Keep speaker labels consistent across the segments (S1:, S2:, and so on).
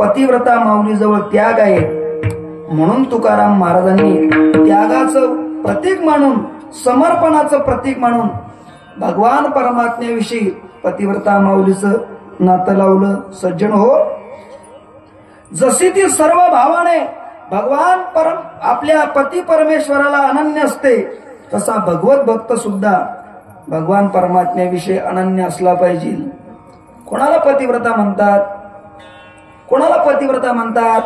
S1: पतिव्रता माऊलीजवळ त्याग आहे, म्हणून तुकाराम महाराजांनी त्यागाचं प्रतीक मानून, समर्पणाचं प्रतीक मानून भगवान परमात्म्याविषयी पतिव्रता माऊलीचं नातं लावलं. सज्जन हो, जशी ती सर्व भावाने भगवान आपल्या पती परमेश्वराला अनन्य असते, तसा भगवत भक्त सुद्धा भगवान परमात्म्याविषयी अनन्य असला पाहिजे. कोणाला पतिव्रता म्हणतात? कोणाला पतिव्रता म्हणतात?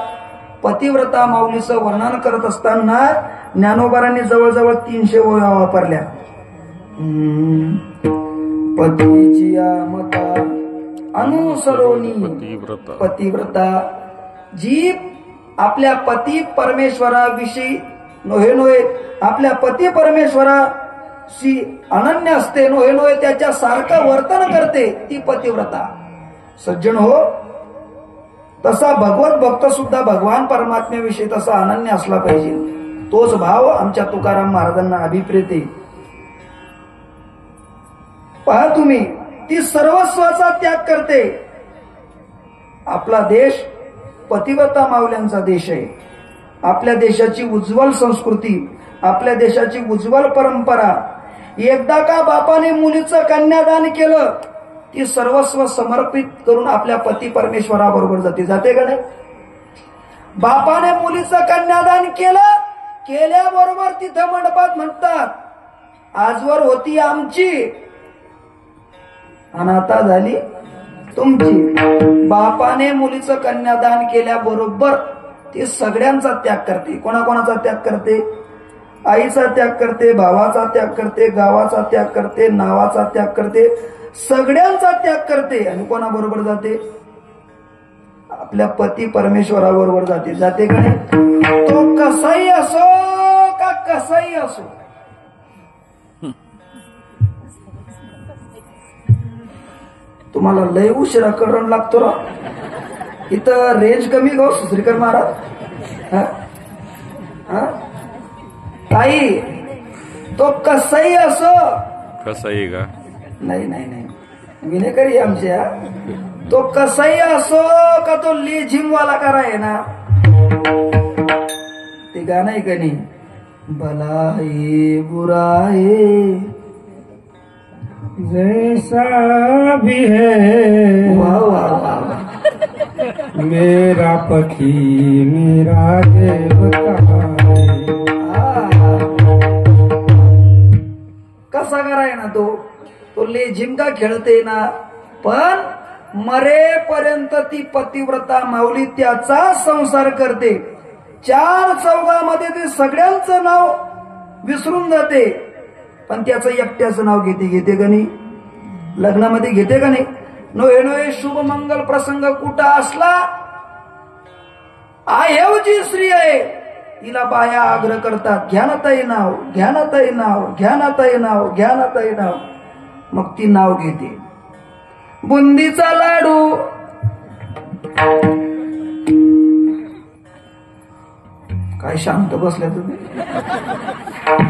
S1: पतिव्रता माऊलीचं वर्णन करत असताना ज्ञानोबारांनी जवळजवळ 300 ओव्या वापरल्या. पतीची मता अनुसरोनी पतिव्रता, जी आपल्या पती परमेश्वराविषयी नोहे आपल्या पती परमेश्वराशी अनन्य असते, नोहे त्याच्या सारखं वर्तन करते, ती पतिव्रता. सज्जन हो, तसा भगवत भक्त सुद्धा भगवान परमात्म्याविषयी तसा अनन्य असला पाहिजे. तोच भाव आमच्या तुकाराम महाराजांना अभिप्रेत आहे. पहा तुम्ही, ती सर्वस्वाचा त्याग करते. आपला देश पतिव्रता माऊल्यांचा देश आहे. आपल्या देशाची उज्ज्वल संस्कृती, आपल्या देशाची उज्ज्वल परंपरा. एकदा का बापाने मुलीचं कन्यादान केलं, ती सर्वस्व समर्पित करून आपल्या पती परमेश्वराबरोबर जाते का नाही? बापाने मुलीचं कन्यादान केल्याबरोबर तिथं मंडपात म्हणतात, आजवर होती आमची आणि आता झाली तुमची. बापाने मुलीचं कन्यादान केल्याबरोबर ती सगळ्यांचा त्याग करते. कोणाकोणाचा त्याग करते? आईचा त्याग करते, भावाचा त्याग करते, गावाचा त्याग करते, नावाचा त्याग करते, सगळ्यांचा त्याग करते. आणि कोणाबरोबर जाते? आपल्या पती परमेश्वराबरोबर जाते का नाही? तो कसाही असो का कसाही असो. तुम्हाला लय उशिरा करण लागतो रा. इथं रेंज कमी गो श्रीकर महाराज. ताई, तो कसाही असो.
S2: कसाही का?
S1: नाही विनेकरी आमच्या. तो कसाही असो का तो लेझिमवाला कराय ना, ते गाणं आहे का नाही? भला है बुरा है
S3: जैसा भी है,
S1: वाह वाह वाह,
S3: मेरा पति मेरा देवता है.
S1: कसा कराय ना तो लेझिम का खेळते ना, पण मरेपर्यंत ती पतिव्रता माऊली त्याचा संसार करते. 4 चौघामध्ये ती सगळ्यांचं नाव विसरून जाते, पण त्याचं एकट्याचं नाव घेते का नाही? लग्नामध्ये घेते का नाही? नोहे शुभ मंगल प्रसंग कुठं असला, आयवजी स्त्री आहे, तिला बाया आग्रह करतात, घ्यानाताई नाव, घ्यानाताई नाव, घ्यानाताई नाव, घ्यानाताई नाव. मग ती नाव घेते. बुंदीचा लाडू, काय शांत बसल्या तुम्ही?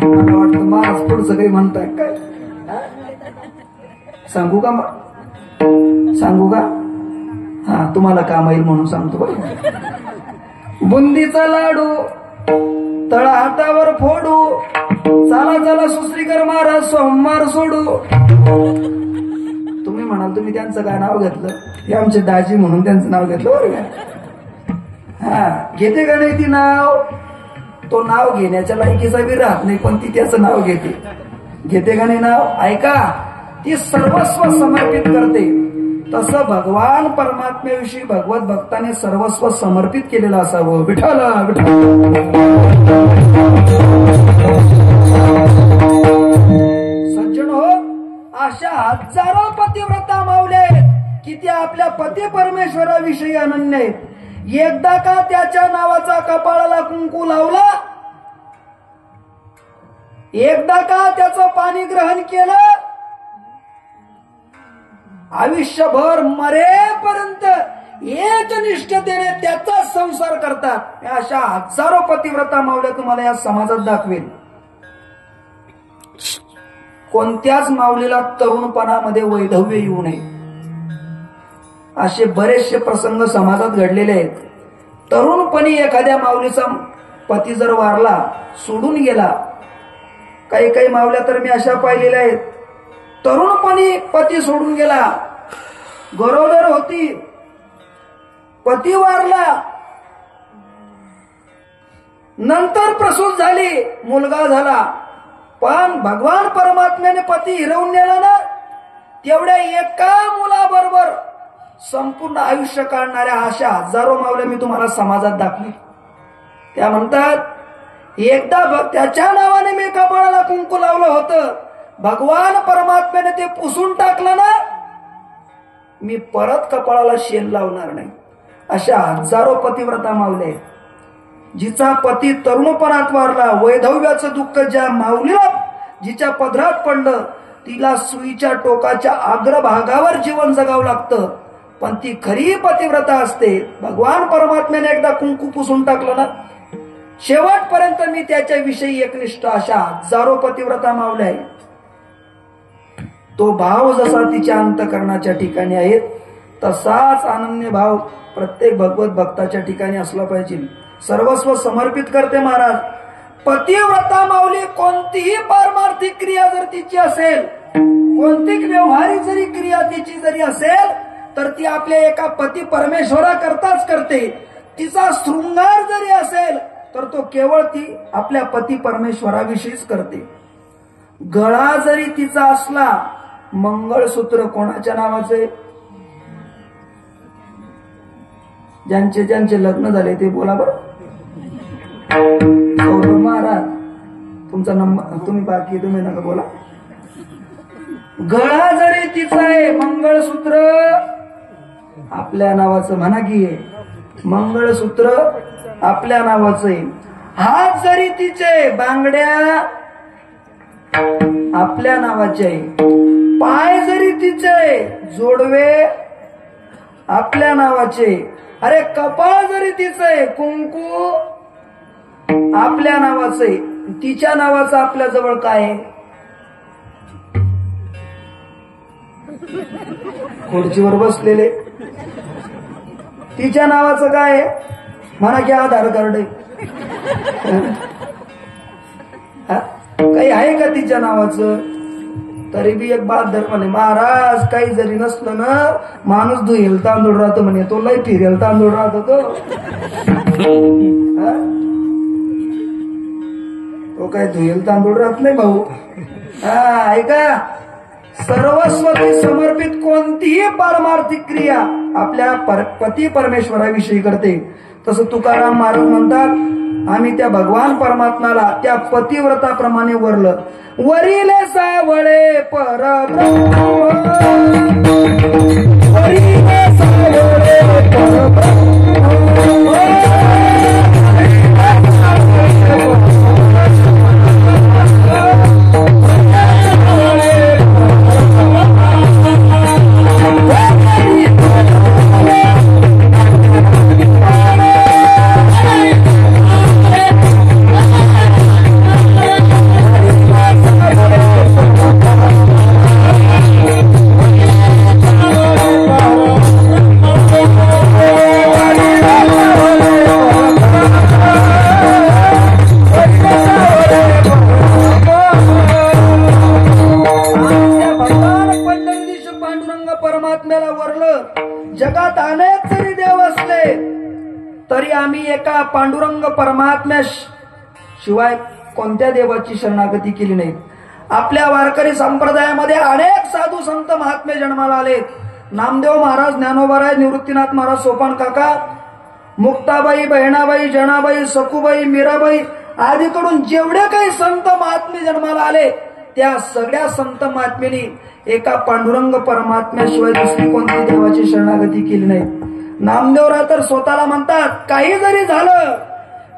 S1: मला वाटतं महाराज पुढचं काही म्हणताय काय? सांगू का? सांगू का? हा, तुम्हाला काम येईल म्हणून सांगतो बरं. बुंदीचा लाडू तळ हातावर फोडू, चला सुश्रीकर महाराज सोमवार सोडू. तुम्ही म्हणाल तुम्ही त्यांचं काय नाव घेतलं? हे आमचे दाजी म्हणून त्यांचं नाव घेतलं बरं का? हा, घेते का नाही ती नाव? तो नाव घेण्याच्या लायकीचा बी राहत नाही, पण ती त्याचं नाव घेते का नाही नाव? ऐका, ती सर्वस्व समर्पित करते. तसं भगवान परमात्म्याविषयी भगवत भक्ताने सर्वस्व समर्पित केलेलं असावं. विठ्ठल सज्जन हो, अशा हजारो पतिव्रता माऊले की त्या आपल्या पती परमेश्वराविषयी अनन्य आहेत. एकदा का त्याच्या नावाचा कपाळाला कुंकू लावला, एकदा का त्याचं पाणी ग्रहण केलं, आयुष्यभर मरेपर्यंत एक निष्ठतेने त्याचा संसार करतात. अशा हजारो पतिव्रता माऊल्या तुम्हाला या समाजात दाखवेल. कोणत्याच माऊलीला तरुणपणामध्ये वैधव्य येऊ नये. असे बरेचसे प्रसंग समाजात घडलेले आहेत. तरुणपणी एखाद्या माऊलीचा पती जर वारला, सोडून गेला, काही काही माऊल्या तर मी अशा पाहिलेल्या आहेत, तरुणपणी पती सोडून गेला, गरोदर होती, पती वारला, नंतर प्रसूत झाली, मुलगा झाला, पण भगवान परमात्म्याने पती हिरवून नेला ना, तेवढ्या एका मुलाबरोबर संपूर्ण आयुष्य काढणाऱ्या अशा हजारो मावल्या मी तुम्हाला समाजात दाखली. त्या म्हणतात एकदा त्याच्या नावाने मी कपाळाला कुंकू लावलं होतं, भगवान परमात्म्याने ते पुसून टाकलं ना, मी परत कपाळाला शेण लावणार नाही. अशा हजारो पतिव्रता मावल्या आहेत. जिचा पती तरुणपणात वारला, वैधव्याचं दुःख ज्या माऊलीला जिच्या पदरात पडलं, तिला सुईच्या टोकाच्या अग्रभागावर जीवन जगावं लागतं, पण ती खरी पतिव्रता असते. भगवान परमात्म्याने एकदा कुंकू पुसून टाकलं ना, शेवटपर्यंत मी त्याच्याविषयी एकनिष्ठ अशा हजारो पतिव्रता मावल्या आहेत. तो भाव जसा तिच्या अंतःकरणाच्या ठिकाणी आहे, तसाच अनन्य भाव प्रत्येक भगवत भक्ताच्या ठिकाणी असला पाहिजे. सर्वस्व समर्पित करते महाराज. पतिव्रता माऊली कोणतीही पारमार्थिक क्रिया जर तिची असेल, कोणती व्यवहारिक जरी क्रिया तिची जरी असेल, तर ती आपल्या एका पती परमेश्वराकरताच करते. तिचा शृंगार जरी असेल, तर तो केवळ ती आपल्या पती परमेश्वराविषयीच करते. गळा जरी तिचा असला, मंगळसूत्र कोणाच्या नावाचे? ज्यांचे ज्यांचे लग्न झाले ते बोला बरं. सौरभ महाराज तुमचा नंबर, तुम्ही बाकी तुम्ही नका बोला. गळा जरी तिचा आहे, मंगळसूत्र आपल्या नावाचं म्हणा की मंगळसूत्र आपल्या नावाचं आहे. हात जरी तिचे, बांगड्या आपल्या नावाचे आहे. पाय जरी तिचे, जोडवे आपल्या नावाचे. अरे कपाळ जरी तिचे, कुंकू आपल्या नावाचे. तिच्या नावाचं आपल्या जवळ काय आहे? खुर्चीवर बसलेले. तिच्या नावाचं काय आहे? म्हणा की आधार कार्ड आहे. काही आहे का तिच्या नावाचं? तरी बी एक बात धर म्हणे, महाराज काही जरी नसलं ना, माणूस धुईल तांदूळ राहतो म्हणे, तो लय फिरेल तांदूळ राहतो तो काय धुईल तांदूळ राहत नाही भाऊ. ऐका, सर्वस्व समर्पित कोणतीही पारमार्थिक क्रिया आपल्या पती परमेश्वराविषयी करते. तसं तुकाराम महाराज म्हणतात, आम्ही त्या भगवान परमात्म्याला त्या पतिव्रताप्रमाणे वरलं. वरिले सावळे परब्रह्म, वरिले सावळे परब्रह्म, जगात अनेक जरी देव असले तरी आम्ही एका पांडुरंग परमात्म्या शिवाय कोणत्या देवाची शरणागती केली नाही. आपल्या वारकरी संप्रदायामध्ये अनेक साधू संत महात्मे जन्माला आले. नामदेव महाराज, ज्ञानोबाराय, निवृत्तीनाथ महाराज, सोपान काका, मुक्ताबाई, बहिणाबाई, जनाबाई, सखूबाई, मीराबाई आदीकडून जेवढे काही संत महात्मे जन्माला आले, त्या सगळ्या संत महात्मेनी एका पांडुरंग परमात्म्याशिवाय दुसरी कोणती देवाची शरणागती केली नाही. नामदेवराय तर स्वतःला म्हणतात, काही जरी झालं,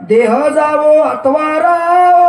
S1: देह जावो अथवा रावो,